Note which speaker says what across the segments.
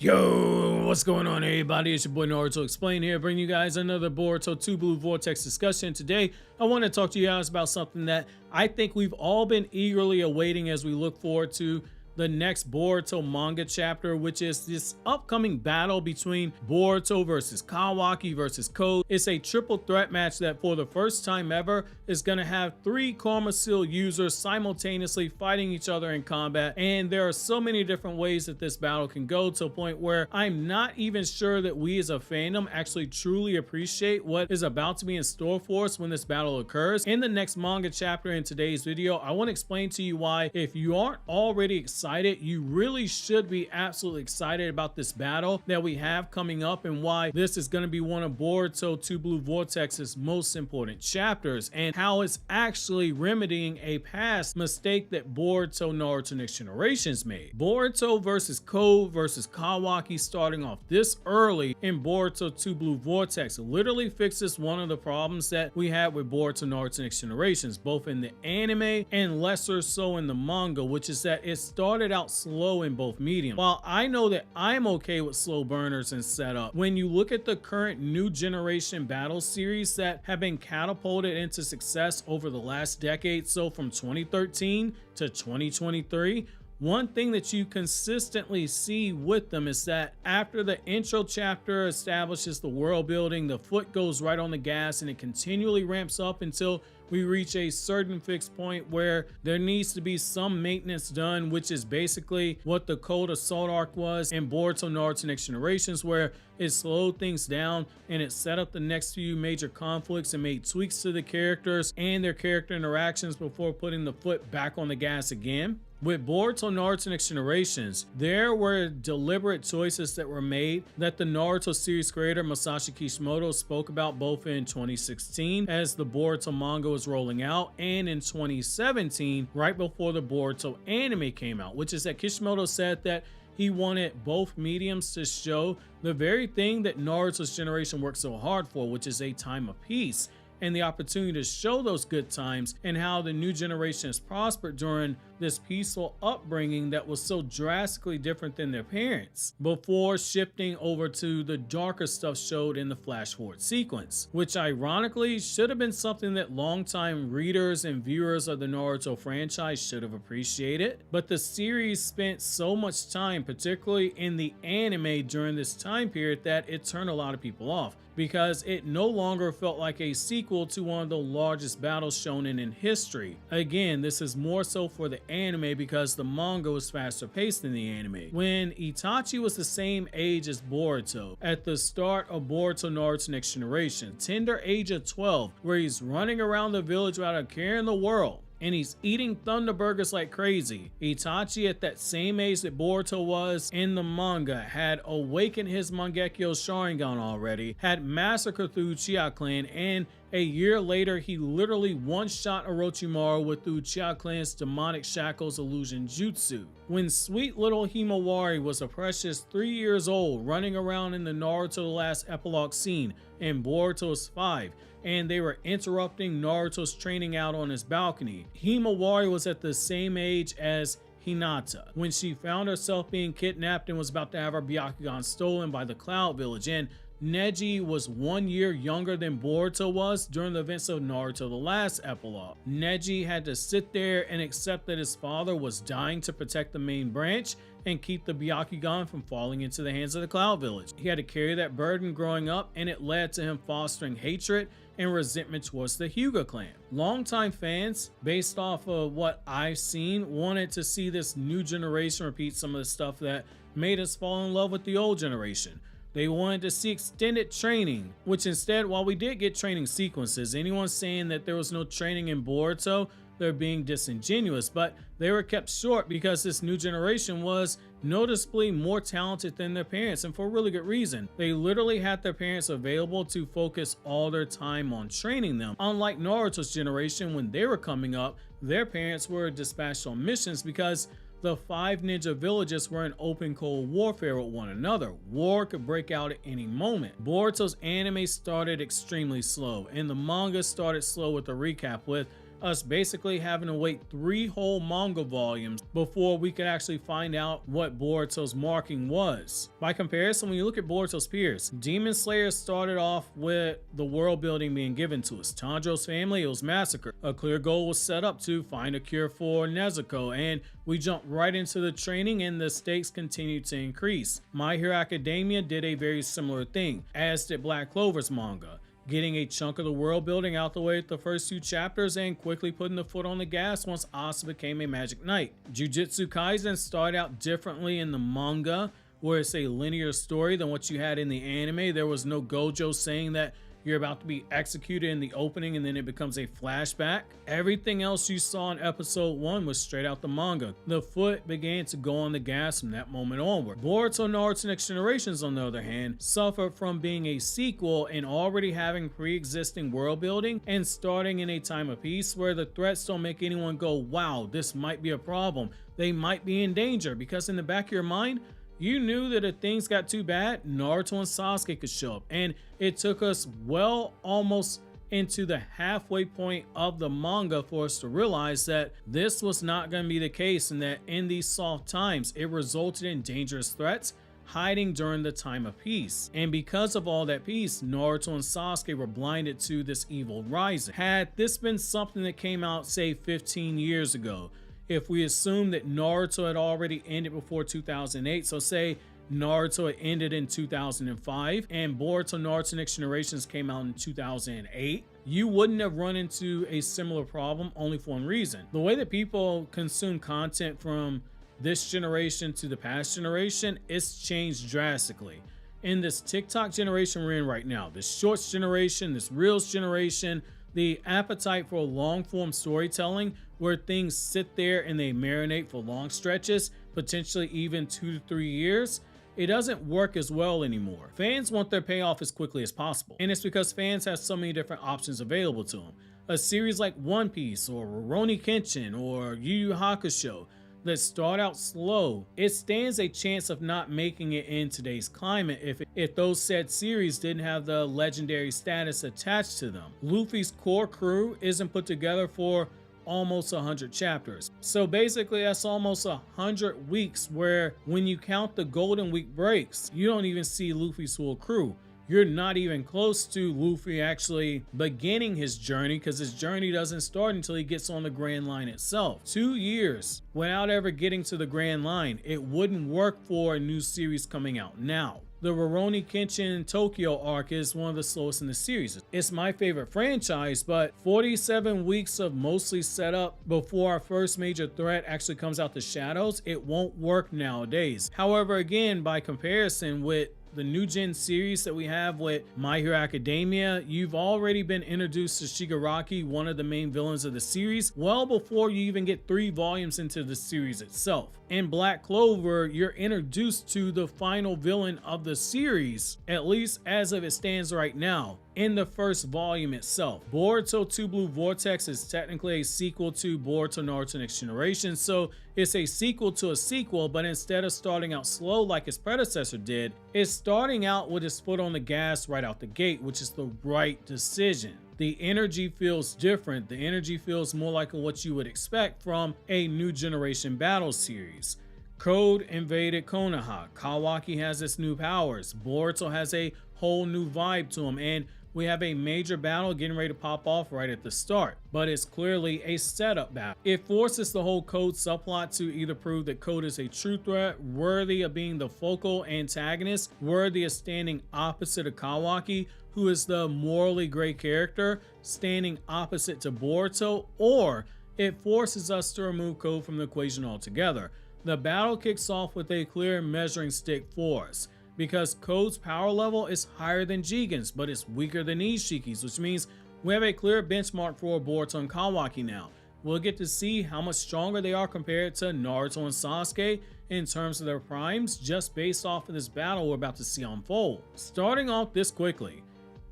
Speaker 1: Yo, what's going on everybody? It's your boy Naruto Explain here, bringing you guys another Boruto Two Blue Vortex discussion. Today, I want to talk to you guys about something that I think we've all been eagerly awaiting as we look forward to the next Boruto manga chapter, which is this upcoming battle between Boruto versus Kawaki versus Code. It's a triple threat match that for the first time ever is going to have 3 Karma Seal users simultaneously fighting each other in combat, and there are so many different ways that this battle can go to a point where I'm not even sure that we as a fandom actually truly appreciate what is about to be in store for us when this battle occurs. In the next manga chapter in today's video, I want to explain to you why, if you aren't already excited, you really should be absolutely excited about this battle that we have coming up, and why this is going to be one of Boruto Two Blue Vortex's most important chapters, and how it's actually remedying a past mistake that Boruto Naruto Next Generations made. Boruto versus Code versus Kawaki starting off this early in Boruto Two Blue Vortex literally fixes one of the problems that we had with Boruto Naruto Next Generations, both in the anime and lesser so in the manga, which is that it started out slow in both mediums. While I know that I'm okay with slow burners and setup, when you look at the current new generation battle series that have been catapulted into success over the last decade, so from 2013 to 2023, one thing that you consistently see with them is that after the intro chapter establishes the world building, the foot goes right on the gas and it continually ramps up until we reach a certain fixed point where there needs to be some maintenance done, which is basically what the Cold Assault arc was in Boruto Naruto Next Generations, where it slowed things down and it set up the next few major conflicts and made tweaks to the characters and their character interactions before putting the foot back on the gas again. With Boruto Naruto Next Generations, there were deliberate choices that were made that the Naruto series creator Masashi Kishimoto spoke about both in 2016 as the Boruto manga was rolling out, and in 2017 right before the Boruto anime came out, which is that Kishimoto said that he wanted both mediums to show the very thing that Naruto's generation worked so hard for, which is a time of peace, and the opportunity to show those good times and how the new generation has prospered during this peaceful upbringing that was so drastically different than their parents, before shifting over to the darker stuff showed in the flash forward sequence, which ironically should have been something that longtime readers and viewers of the Naruto franchise should have appreciated. But the series spent so much time, particularly in the anime during this time period, that it turned a lot of people off, because it no longer felt like a sequel to one of the largest battles shonen in history. Again, this is more so for the anime because the manga was faster paced than the anime. When Itachi was the same age as Boruto at the start of Boruto Naruto Next Generation, tender age of 12, where he's running around the village without a care in the world, and he's eating thunder burgers like crazy. Itachi, at that same age that Boruto was in the manga, had awakened his Mangekyo Sharingan already, had massacred the Uchiha clan, and a year later he literally one-shot Orochimaru with the Uchiha clan's demonic shackles illusion jutsu. When sweet little Himawari was a precious 3 years old, running around in the Naruto The Last Epilogue scene in Boruto's 5, and they were interrupting Naruto's training out on his balcony, Himawari was at the same age as Hinata when she found herself being kidnapped and was about to have her Byakugan stolen by the Cloud Village, and Neji was 1 year younger than Boruto was during the events of Naruto The Last Epilogue. Neji had to sit there and accept that his father was dying to protect the main branch and keep the Byakugan from falling into the hands of the Cloud Village. He had to carry that burden growing up, and it led to him fostering hatred and resentment towards the Hyuga clan. Longtime fans, based off of what I've seen, wanted to see this new generation repeat some of the stuff that made us fall in love with the old generation. They wanted to see extended training, which instead, while we did get training sequences, anyone saying that there was no training in Boruto, they're being disingenuous, but they were kept short because this new generation was noticeably more talented than their parents, and for a really good reason. They literally had their parents available to focus all their time on training them. Unlike Naruto's generation, when they were coming up, their parents were dispatched on missions because the 5 ninja villages were in open cold warfare with one another. War could break out at any moment. Boruto's anime started extremely slow, and the manga started slow with a recap, with us basically having to wait 3 whole manga volumes before we could actually find out what Boruto's marking was. By comparison, when you look at Boruto's peers, Demon Slayer started off with the world building being given to us. Tanjiro's family was massacred. A clear goal was set up to find a cure for Nezuko, and we jumped right into the training and the stakes continued to increase. My Hero Academia did a very similar thing, as did Black Clover's manga, getting a chunk of the world building out the way with the first 2 chapters and quickly putting the foot on the gas once Asa became a magic knight. Jujutsu Kaisen started out differently in the manga, where it's a linear story than what you had in the anime. There was no Gojo saying that you're about to be executed in the opening and then it becomes a flashback. Everything else you saw in episode 1 was straight out the manga. The foot began to go on the gas from that moment onward. Boruto Naruto Next Generations, on the other hand, suffered from being a sequel and already having pre-existing world building and starting in a time of peace where the threats don't make anyone go, wow, this might be a problem. They might be in danger, because in the back of your mind, you knew that if things got too bad, Naruto and Sasuke could show up. And it took us well almost into the halfway point of the manga for us to realize that this was not going to be the case, and that in these soft times, it resulted in dangerous threats hiding during the time of peace. And because of all that peace, Naruto and Sasuke were blinded to this evil rising. Had this been something that came out, say, 15 years ago, if we assume that Naruto had already ended before 2008, so say Naruto had ended in 2005 and Boruto Naruto Next Generations came out in 2008, you wouldn't have run into a similar problem, only for one reason. The way that people consume content from this generation to the past generation, it's changed drastically. In this TikTok generation we're in right now, this shorts generation, this reels generation, the appetite for long form storytelling where things sit there and they marinate for long stretches, potentially even 2 to 3 years, it doesn't work as well anymore. Fans want their payoff as quickly as possible, and it's because fans have so many different options available to them. A series like One Piece or Rurouni Kenshin or Yu Yu Hakusho that start out slow, it stands a chance of not making it in today's climate if those said series didn't have the legendary status attached to them. Luffy's core crew isn't put together for almost 100 chapters. So basically that's almost 100 weeks where when you count the Golden Week breaks, you don't even see Luffy's full crew. You're not even close to Luffy actually beginning his journey, because his journey doesn't start until he gets on the Grand Line itself. 2 years without ever getting to the Grand Line, it wouldn't work for a new series coming out now. The Rurouni Kenshin Tokyo arc is one of the slowest in the series. It's my favorite franchise, but 47 weeks of mostly setup before our first major threat actually comes out the shadows, it won't work nowadays. However, again, by comparison with the new gen series that we have with My Hero Academia, you've already been introduced to Shigaraki, one of the main villains of the series, well before you even get 3 volumes into the series itself. In Black Clover, you're introduced to the final villain of the series, at least as of it stands right now, in the first volume itself. Boruto Two Blue Vortex is technically a sequel to Boruto Naruto Next Generations, so it's a sequel to a sequel, but instead of starting out slow like its predecessor did, it's starting out with its foot on the gas right out the gate, which is the right decision. The energy feels different. The energy feels more like what you would expect from a new generation battle series. Code invaded Konoha. Kawaki has its new powers. Boruto has a whole new vibe to him, and we have a major battle getting ready to pop off right at the start, but it's clearly a setup battle. It forces the whole Code subplot to either prove that Code is a true threat, worthy of being the focal antagonist, worthy of standing opposite of Kawaki, who is the morally gray character, standing opposite to Boruto, or it forces us to remove Code from the equation altogether. The battle kicks off with a clear measuring stick for us, because Code's power level is higher than Jigen's, but it's weaker than Ishiki's, which means we have a clear benchmark for Boruto and Kawaki now. We'll get to see how much stronger they are compared to Naruto and Sasuke in terms of their primes, just based off of this battle we're about to see unfold. Starting off this quickly,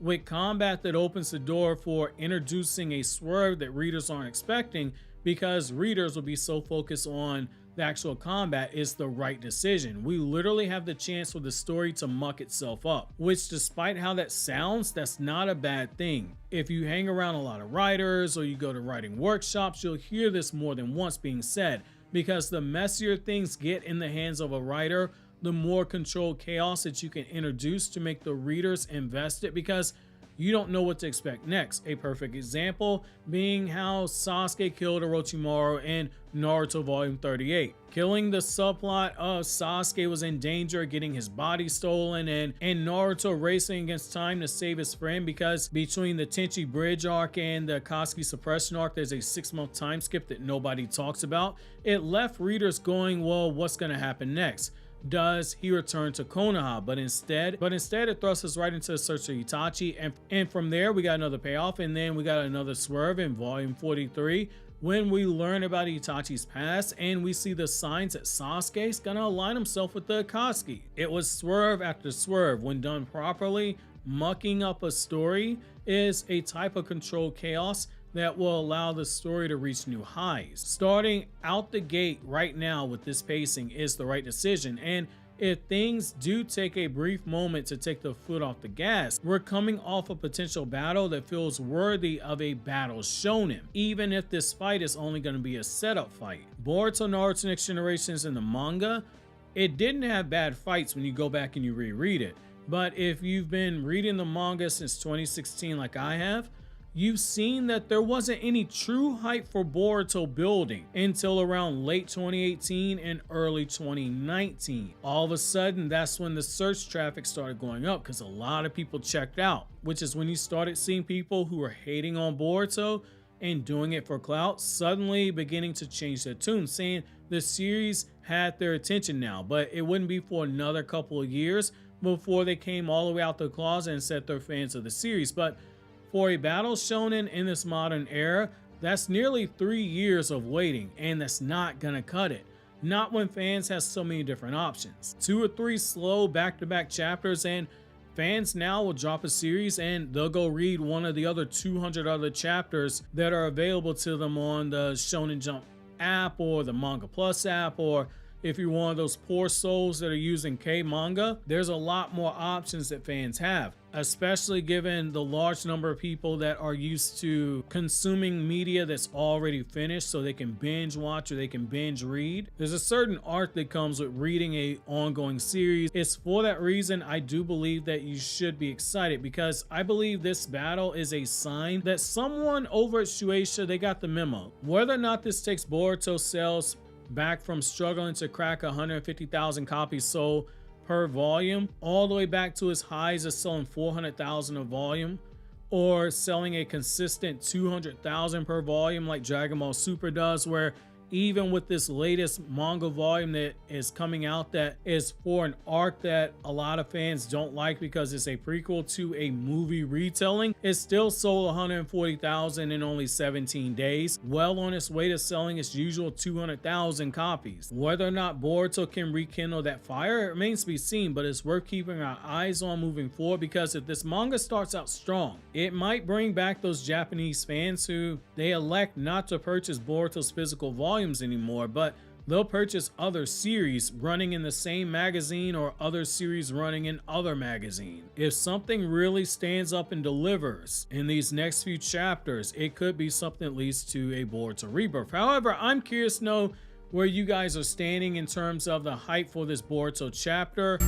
Speaker 1: with combat that opens the door for introducing a swerve that readers aren't expecting, because readers will be so focused on the actual combat is the right decision. We literally have the chance for the story to muck itself up, which despite how that sounds, that's not a bad thing. If you hang around a lot of writers or you go to writing workshops, you'll hear this more than once being said, because the messier things get in the hands of a writer, the more controlled chaos that you can introduce to make the readers invested, because you don't know what to expect next. A perfect example being how Sasuke killed Orochimaru in Naruto Volume 38. Killing the subplot of Sasuke was in danger of getting his body stolen, and Naruto racing against time to save his friend, because between the Tenchi Bridge arc and the Akatsuki Suppression arc, there's a 6-month time skip that nobody talks about. It left readers going, well, what's going to happen next? Does he return to Konoha? But instead it thrusts us right into the search of Itachi, and from there we got another payoff, and then we got another swerve in volume 43 when we learn about Itachi's past and we see the signs that Sasuke's gonna align himself with the Akatsuki. It was swerve after swerve. When done properly, mucking up a story is a type of controlled chaos that will allow the story to reach new highs. Starting out the gate right now with this pacing is the right decision, and if things do take a brief moment to take the foot off the gas, we're coming off a potential battle that feels worthy of a battle shonen, even if this fight is only going to be a setup fight. Boruto Naruto Next Generations in the manga, it didn't have bad fights when you go back and you reread it, but if you've been reading the manga since 2016 like I have, you've seen that there wasn't any true hype for Boruto building until around late 2018 and early 2019. All of a sudden, that's when the search traffic started going up because a lot of people checked out, which is when you started seeing people who were hating on Boruto and doing it for clout suddenly beginning to change their tune, saying the series had their attention now, but it wouldn't be for another couple of years before they came all the way out the closet and said they're fans of the series. But for a battle shonen in this modern era, that's nearly 3 years of waiting, and that's not gonna cut it. Not when fans have so many different options. 2 or 3 slow back-to-back chapters and fans now will drop a series and they'll go read one of the other 200 other chapters that are available to them on the Shonen Jump app or the Manga Plus app, or if you're one of those poor souls that are using K-Manga, there's a lot more options that fans have, especially given the large number of people that are used to consuming media that's already finished so they can binge watch or they can binge read. There's a certain art that comes with reading a ongoing series. It's for that reason I do believe that you should be excited, because I believe this battle is a sign that someone over at Shueisha, they got the memo. Whether or not this takes Boruto sales back from struggling to crack 150,000 copies sold per volume all the way back to its highs of selling 400,000 a volume, or selling a consistent 200,000 per volume like Dragon Ball Super does, where even with this latest manga volume that is coming out that is for an arc that a lot of fans don't like because it's a prequel to a movie retelling, it still sold 140,000 in only 17 days, well on its way to selling its usual 200,000 copies. Whether or not Boruto can rekindle that fire, it remains to be seen, but it's worth keeping our eyes on moving forward, because if this manga starts out strong, it might bring back those Japanese fans who they elect not to purchase Boruto's physical volume anymore, but they'll purchase other series running in the same magazine or other series running in other magazine. If something really stands up and delivers in these next few chapters, it could be something that leads to a Boruto rebirth. However, I'm curious to know where you guys are standing in terms of the hype for this Boruto chapter.